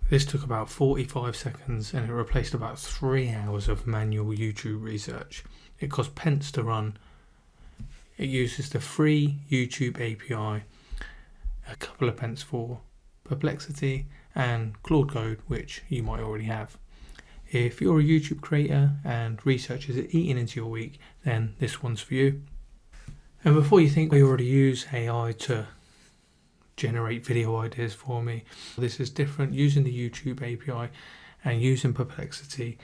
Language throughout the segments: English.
This took about 45 seconds and it replaced about 3 hours of manual YouTube research. It cost pence to run. It uses the free YouTube API, a couple of pence for Perplexity and Claude Code, which you might already have. If you're a YouTube creator and research is eating into your week, then this one's for you. And before you think I already use AI to generate video ideas for me, this is different. Using the YouTube API and using Perplexity,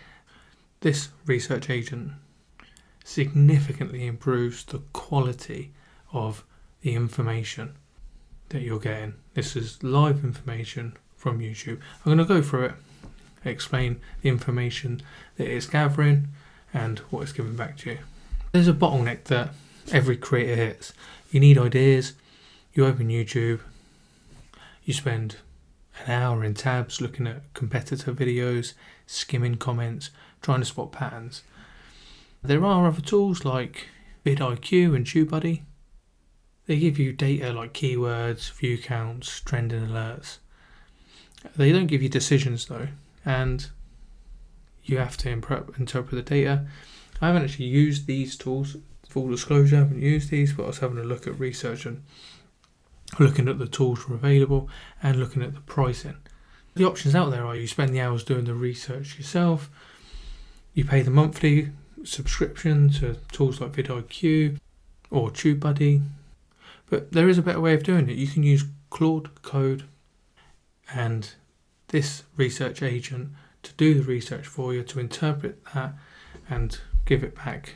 this research agent significantly improves the quality of the information that you're getting. This is live information from YouTube. I'm going to go through it, explain the information that it's gathering and what it's giving back to you. There's a bottleneck that every creator hits. You need ideas, you open YouTube, you spend an hour in tabs looking at competitor videos, skimming comments, trying to spot patterns. There are other tools like vidIQ and TubeBuddy. They give you data like keywords, view counts, trending alerts. They don't give you decisions though, and you have to interpret the data. I haven't actually used these tools, full disclosure, I haven't used these, but I was having a look at research and looking at the tools that are available and looking at the pricing. The options out there are you spend the hours doing the research yourself, you pay the monthly subscription to tools like vidIQ or TubeBuddy, but there is a better way of doing it. You can use Claude Code and this research agent to do the research for you, to interpret that and give it back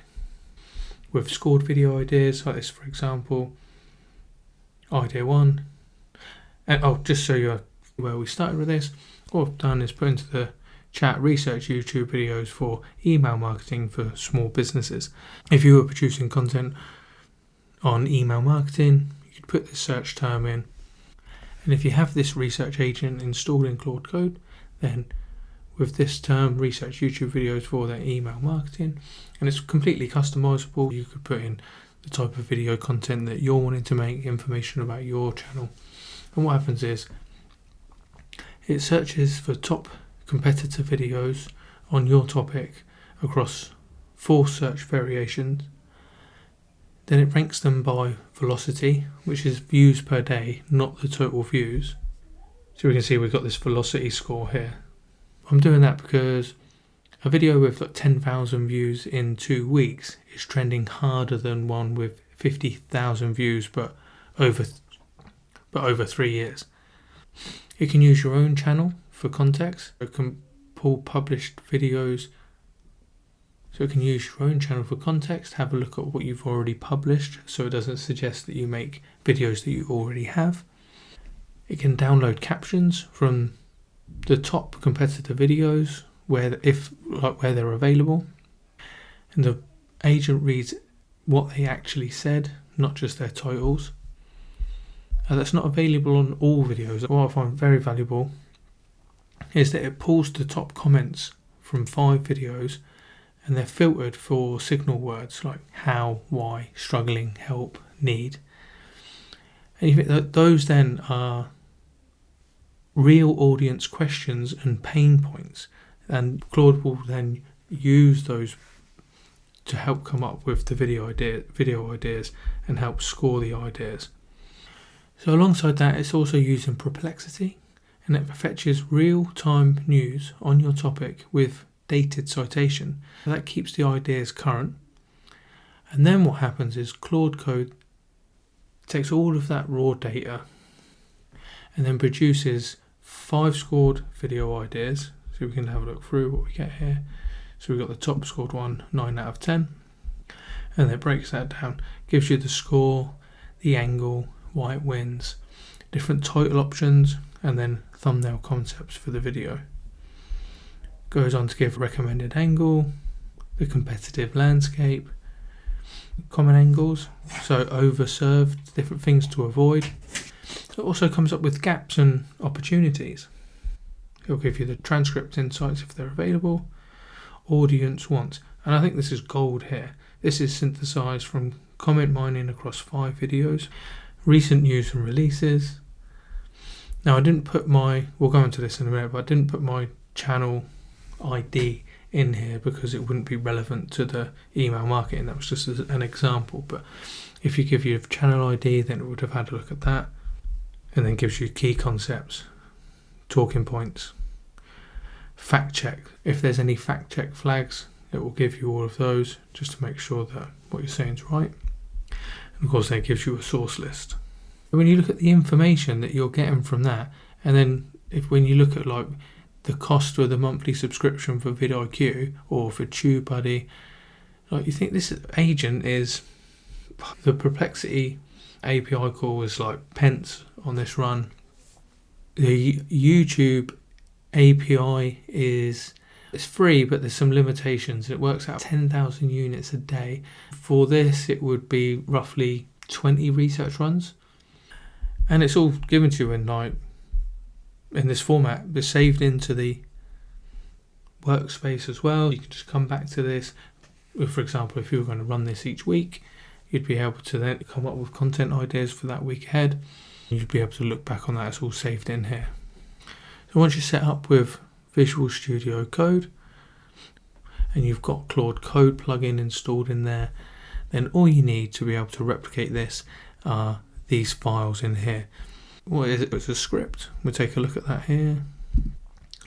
with scored video ideas like this, for example, idea 1. And just show you where we started with this, what I've done is put into the chat research YouTube videos for email marketing for small businesses. If you were producing content on email marketing, you could put this search term in, and if you have this research agent installed in Claude Code, then with this term, research YouTube videos for their email marketing, and it's completely customizable. You could put in the type of video content that you're wanting to make, information about your channel, and what happens is it searches for top competitor videos on your topic across 4 search variations. Then it ranks them by velocity, which is views per day, not the total views. So we can see we've got this velocity score here. I'm doing that because a video with like 10,000 views in 2 weeks is trending harder than one with 50,000 views but over 3 years. You can use your own channel for context. It can pull published videos. So it can use your own channel for context, have a look at what you've already published so it doesn't suggest that you make videos that you already have. It can download captions from the top competitor videos where they're available. And the agent reads what they actually said, not just their titles. That's not available on all videos. What I find very valuable is that it pulls the top comments from 5 videos and they're filtered for signal words like how, why, struggling, help, need. And you think that those then are real audience questions and pain points, and Claude will then use those to help come up with the video ideas and help score the ideas. So alongside that, it's also using Perplexity, and it fetches real-time news on your topic with dated citation. So that keeps the ideas current. And then what happens is Claude Code takes all of that raw data and then produces 5 scored video ideas. So we can have a look through what we get here. So we've got the top scored one, 9 out of 10. And it breaks that down, gives you the score, the angle, why it wins, different title options, and then thumbnail concepts for the video. Goes on to give recommended angle, the competitive landscape, common angles, so overserved, different things to avoid. It also comes up with gaps and opportunities. It'll give you the transcript insights if they're available, audience wants, and I think this is gold here. This is synthesized from comment mining across 5 videos, recent news and releases, Now I didn't put we'll go into this in a minute, but I didn't put my channel ID in here because it wouldn't be relevant to the email marketing. That was just an example. But if you give your channel ID, then it would have had a look at that, and then gives you key concepts, talking points, fact check. If there's any fact check flags, it will give you all of those just to make sure that what you're saying is right. And of course, then it gives you a source list. When you look at the information that you're getting from that, and then when you look at like the cost of the monthly subscription for vidIQ or for TubeBuddy, like you think this agent is, the Perplexity API call is like pence on this run. The YouTube API it's free, but there's some limitations. It works out 10,000 units a day. For this, it would be roughly 20 research runs. And it's all given to you in this format. It's saved into the workspace as well. You can just come back to this. For example, if you were going to run this each week, you'd be able to then come up with content ideas for that week ahead. You'd be able to look back on that. It's all saved in here. So once you're set up with Visual Studio Code and you've got Claude Code plugin installed in there, then all you need to be able to replicate this are these files in here. What is it? It's a script. We'll take a look at that here.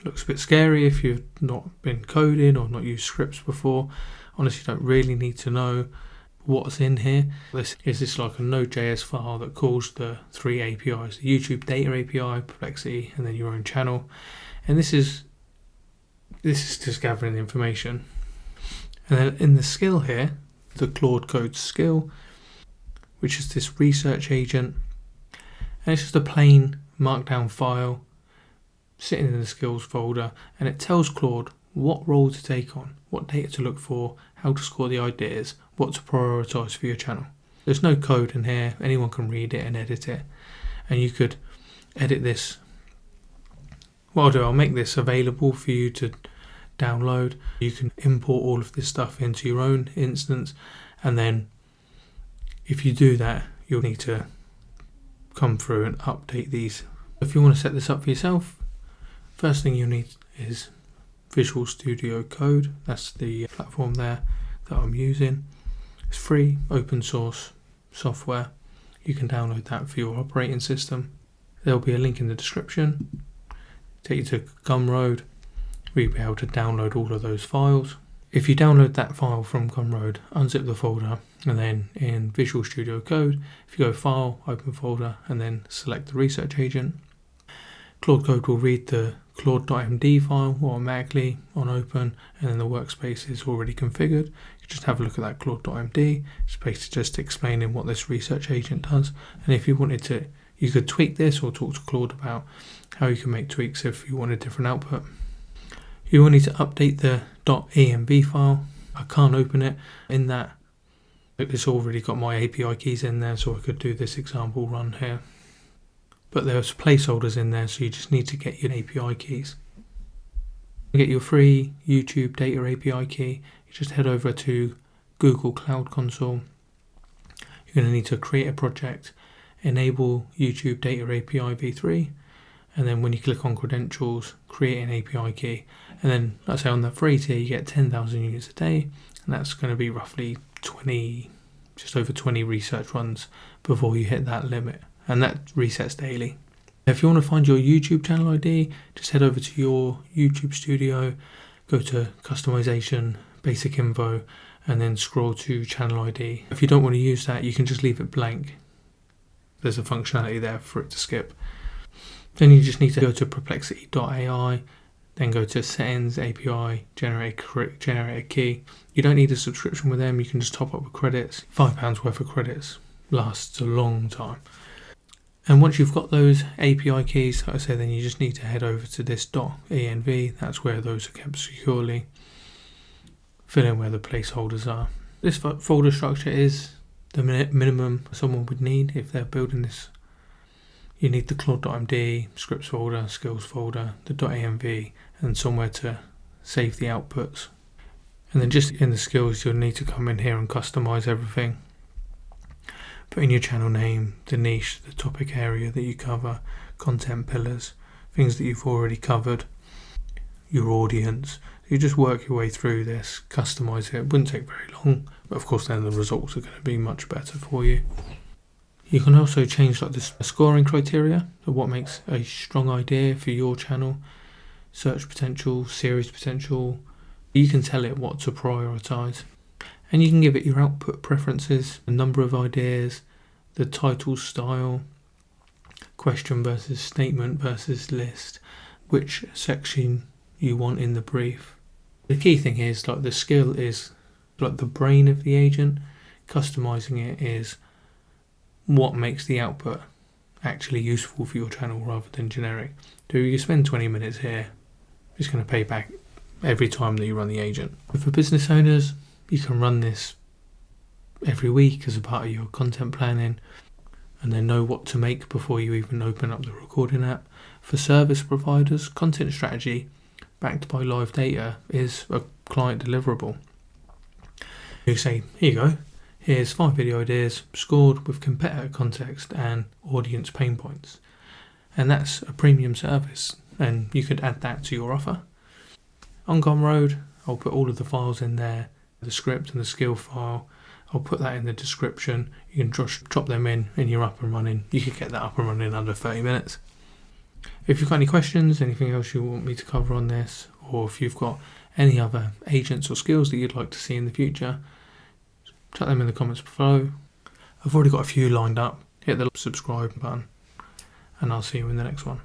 Looks a bit scary if you've not been coding or not used scripts before. Honestly, you don't really need to know what's in here. This is like a Node.js file that calls the three APIs: the YouTube Data API, Perplexity, and then your own channel. And this is just gathering the information. And then in the skill here, the Claude Code skill, which is this research agent, and it's just a plain markdown file sitting in the skills folder, and it tells Claude what role to take on, what data to look for, how to score the ideas, what to prioritize for your channel. There's no code in here. Anyone can read it and edit it, and you could edit this. What I'll do, I'll make this available for you to download. You can import all of this stuff into your own instance, and then if you do that, you'll need to come through and update these. If you want to set this up for yourself, first thing you need is Visual Studio Code. That's the platform there that I'm using. It's free, open source software. You can download that for your operating system. There'll be a link in the description. Take you to Gumroad, where you'll be able to download all of those files. If you download that file from Gumroad, unzip the folder, and then in Visual Studio Code, if you go File, Open Folder, and then select the research agent, Claude Code will read the Claude.md file automatically on Open, and then the workspace is already configured. You just have a look at that Claude.md. It's basically just explaining what this research agent does. And if you wanted to, you could tweak this or talk to Claude about how you can make tweaks if you want a different output. You will need to update the .env file. I can't open it in that. It's already got my API keys in there, so I could do this example run here. But there's placeholders in there, so you just need to get your API keys. To get your free YouTube Data API key, you just head over to Google Cloud Console. You're going to need to create a project, enable YouTube Data API v3, and then when you click on credentials, create an API key. And then, let's say on the free tier, you get 10,000 units a day, and that's going to be roughly just over 20 research runs before you hit that limit. And that resets daily. If you want to find your YouTube channel ID, just head over to your YouTube studio, go to customization, basic info, and then scroll to channel ID. If you don't want to use that, you can just leave it blank. There's a functionality there for it to skip. Then you just need to go to perplexity.ai, then go to settings, API, generate a key. You don't need a subscription with them, you can just top up with credits. £5 worth of credits lasts a long time. And once you've got those API keys, like I say, then you just need to head over to this .env. That's where those are kept securely. Fill in where the placeholders are. This folder structure is the minimum someone would need if they're building this. You need the Claude.md, scripts folder, skills folder, the .env, and somewhere to save the outputs. And then just in the skills, you'll need to come in here and customize everything. Put in your channel name, the niche, the topic area that you cover, content pillars, things that you've already covered, your audience. You just work your way through this, customize it. It wouldn't take very long, but of course then the results are going to be much better for you. You can also change like the scoring criteria of what makes a strong idea for your channel, search potential, series potential. You can tell it what to prioritize, and you can give it your output preferences, the number of ideas, the title style, question versus statement versus list, which section you want in the brief. The key thing is like the skill is like the brain of the agent. Customizing it is what makes the output actually useful for your channel rather than generic. So you spend 20 minutes here, it's going to pay back every time that you run the agent. But for business owners, you can run this every week as a part of your content planning and then know what to make before you even open up the recording app. For service providers, content strategy backed by live data is a client deliverable. You say, here you go, here's 5 video ideas scored with competitor context and audience pain points. And that's a premium service, and you could add that to your offer. On Gumroad, I'll put all of the files in there, the script and the skill file. I'll put that in the description. You can just drop them in and you're up and running. You could get that up and running in under 30 minutes. If you've got any questions, anything else you want me to cover on this, or if you've got any other agents or skills that you'd like to see in the future, chuck them in the comments below. I've already got a few lined up. Hit the subscribe button and I'll see you in the next one.